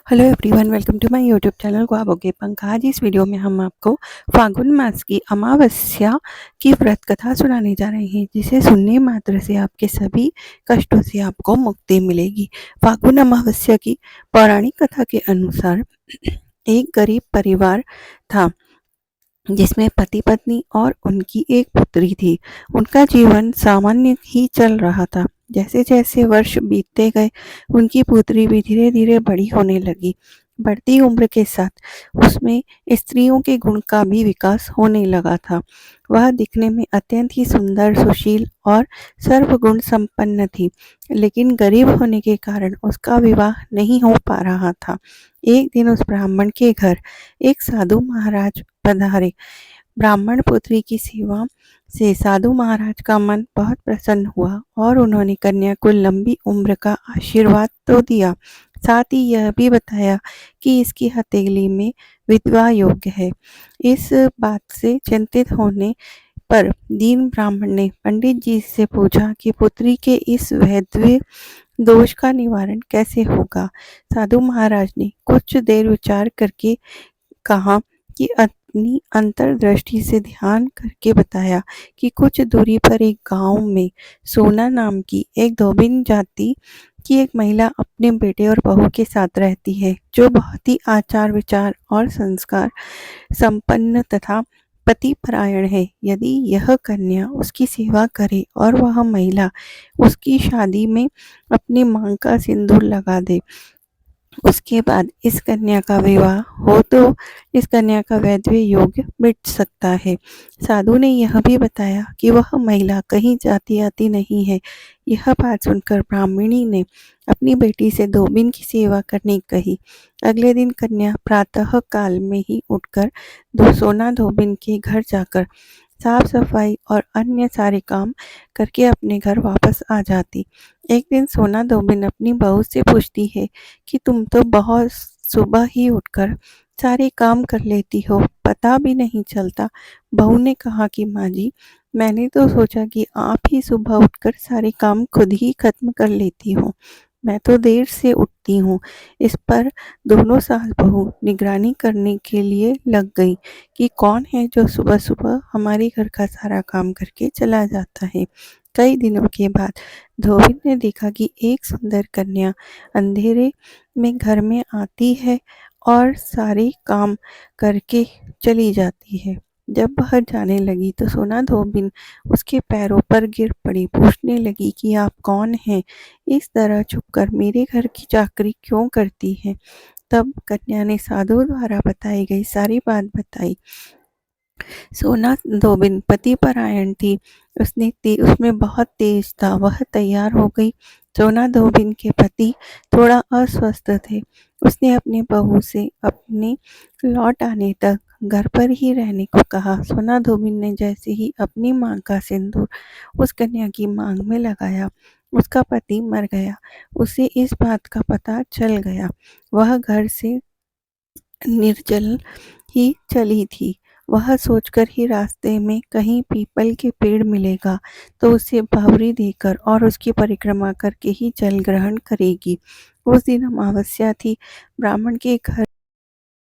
Hello everyone, welcome to my YouTube channel ख्वाबों के पंख। आज इस वीडियो में हम आपको फागुन मास की अमावस्या की व्रत कथा सुनाने जा रहे हैं, जिसे सुनने मात्र से आपके सभी कष्टों से आपको मुक्ति मिलेगी। फागुन अमावस्या की पौराणिक कथा के अनुसार एक गरीब परिवार था, जिसमें पति पत्नी और उनकी एक पुत्री थी। उनका जीवन सामान्य ही चल रहा था। जैसे जैसे वर्ष बीतते गए, उनकी पुत्री भी धीरे धीरे बड़ी होने लगी। बढ़ती उम्र के साथ उसमें स्त्रियों के गुण का भी विकास होने लगा था। वह दिखने में अत्यंत ही सुंदर, सुशील और सर्वगुण संपन्न थी, लेकिन गरीब होने के कारण उसका विवाह नहीं हो पा रहा था। एक दिन उस ब्राह्मण के घर एक साधु महाराज पधारे। ब्राह्मण पुत्री की सेवा से साधु महाराज का मन बहुत प्रसन्न हुआ और उन्होंने कन्या को लंबी उम्र का आशीर्वाद तो दिया, साथ ही यह भी बताया कि इसकी हथेली में विधवा योग्य है। इस बात से चिंतित होने पर दीन ब्राह्मण ने पंडित जी से पूछा कि पुत्री के इस वैधव्य दोष का निवारण कैसे होगा। साधु महाराज ने कुछ देर विचार करके कहा कि अपनी अंतर्दृष्टि से ध्यान करके बताया कि कुछ दूरी पर एक गांव में सोना नाम की एक धोबिन जाति की एक महिला अपने बेटे और बहू के साथ रहती है, जो बहुत ही आचार विचार और संस्कार संपन्न तथा पति परायण है। यदि यह कन्या उसकी सेवा करे और वह महिला उसकी शादी में अपनी मांग का सिंदूर लगा दे, उसके बाद इस कन्या का विवाह हो तो इस कन्या का वैधव्य योग मिट सकता है। साधु ने यह भी बताया कि वह महिला कहीं जाती आती नहीं है। यह बात सुनकर ब्राह्मणी ने अपनी बेटी से धोबिन की सेवा करने कही। अगले दिन कन्या प्रातः काल में ही उठकर सोना धोबिन के घर जाकर साफ सफाई और अन्य सारे काम करके अपने घर वापस आ जाती। एक दिन सोना धोबिन अपनी बहू से पूछती है कि तुम तो बहुत सुबह ही उठकर सारे काम कर लेती हो, पता भी नहीं चलता। बहू ने कहा कि माँ जी, मैंने तो सोचा कि आप ही सुबह उठकर सारे काम खुद ही खत्म कर लेती हो। मैं तो देर से उठती हूँ। इस पर दोनों सास बहू निगरानी करने के लिए लग गई कि कौन है जो सुबह सुबह हमारे घर का सारा काम करके चला जाता है। कई दिनों के बाद धोबिन ने देखा कि एक सुंदर कन्या अंधेरे में घर में आती है और सारे काम करके चली जाती है। जब वह जाने लगी तो सोना धोबिन उसके पैरों पर गिर पड़ी, पूछने लगी कि आप कौन हैं, इस तरह छुपकर मेरे घर की चाकरी क्यों करती हैं। तब कन्या ने साधु द्वारा बताई गई सारी बात बताई। सोना धोबिन पति परायण थी, उसमें बहुत तेज था। वह तैयार हो गई। सोना धोबिन के पति थोड़ा अस्वस्थ थे। उसने अपनी बहू से अपने लौट आने तक घर पर ही रहने को कहा। सोना धोबिन ने जैसे ही अपनी मांग का सिंदूर उस कन्या की मांग में लगाया, उसका पति मर गया। उसे इस बात का पता चल गया। वह घर से निर्जल ही चली थी। वह सोचकर ही रास्ते में कहीं पीपल के पेड़ मिलेगा तो उसे बावरी देकर और उसकी परिक्रमा करके ही जल ग्रहण करेगी। उस दिन अमावस्या थी। ब्राह्मण के घर